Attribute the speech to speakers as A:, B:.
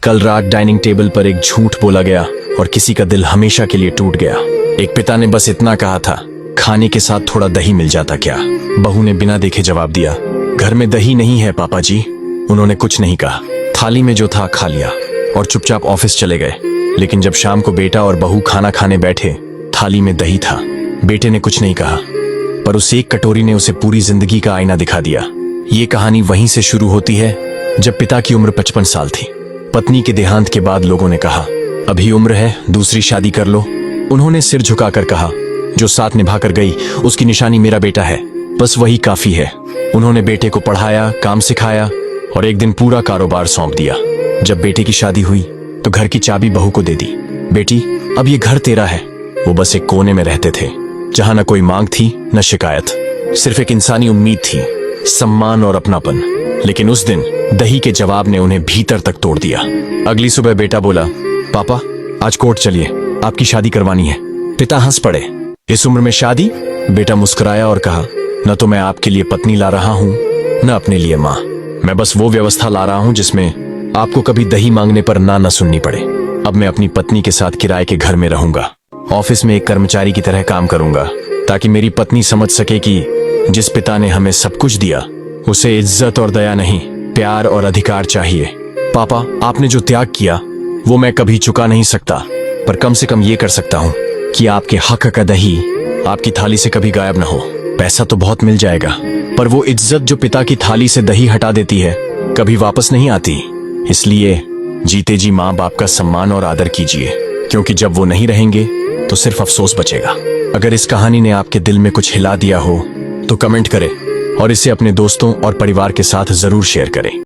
A: कल रात dining table पर एक झूठ बोला गया और किसी का दिल हमेशा के लिए टूट गया। एक पिता ने बस इतना कहा था, खाने के साथ थोड़ा दही मिल जाता क्या। बहू ने बिना देखे जवाब दिया, घर में दही नहीं है पापा जी। उन्होंने कुछ नहीं कहा, थाली में जो था खा लिया और चुपचाप ऑफिस चले गए। लेकिन जब शाम को बेटा और बहू खाना खाने बैठे, थाली में दही था। बेटे ने कुछ नहीं कहा, पर उस एक कटोरी ने उसे पूरी जिंदगी का आईना दिखा दिया। ये कहानी वहीं से शुरू होती है जब पिता की उम्र 55 साल थी। पत्नी के देहांत के बाद लोगों ने कहा, अभी उम्र है, दूसरी शादी कर लो। उन्होंने सिर झुकाकर कहा, जो साथ निभाकर गई उसकी निशानी मेरा बेटा है, बस वही काफी है। उन्होंने बेटे को पढ़ाया, काम सिखाया और एक दिन पूरा कारोबार सौंप दिया। जब बेटे की शादी हुई तो घर की चाबी बहू को दे दी। बेटी, अब ये घर तेरा है। वो बस एक कोने में रहते थे जहां न कोई मांग थी न शिकायत, सिर्फ एक इंसानी उम्मीद थी, सम्मान और अपनापन। लेकिन उस दिन दही के जवाब ने उन्हें भीतर तक तोड़ दिया। अगली सुबह बेटा बोला, पापा आज कोर्ट चलिए, आपकी शादी करवानी है। पिता हंस पड़े, इस उम्र में शादी? बेटा मुस्कुराया और कहा, न तो मैं आपके लिए पत्नी ला रहा हूँ न अपने लिए माँ। मैं बस वो व्यवस्था ला रहा हूँ जिसमें आपको कभी दही मांगने पर ना न सुननी पड़े। अब मैं अपनी पत्नी के साथ किराए के घर में रहूंगा, ऑफिस में एक कर्मचारी की तरह काम करूंगा, ताकि मेरी पत्नी समझ सके कि जिस पिता ने हमें सब कुछ दिया उसे इज्जत और दया नहीं, प्यार और अधिकार चाहिए। पापा, आपने जो त्याग किया वो मैं कभी चुका नहीं सकता, पर कम से कम ये कर सकता हूँ कि आपके हक का दही आपकी थाली से कभी गायब ना हो। पैसा तो बहुत मिल जाएगा, पर वो इज्जत जो पिता की थाली से दही हटा देती है कभी वापस नहीं आती। इसलिए जीते जी माँ बाप का सम्मान और आदर कीजिए, क्योंकि जब वो नहीं रहेंगे तो सिर्फ अफसोस बचेगा। अगर इस कहानी ने आपके दिल में कुछ हिला दिया हो तो कमेंट करें और इसे अपने दोस्तों और परिवार के साथ जरूर शेयर करें।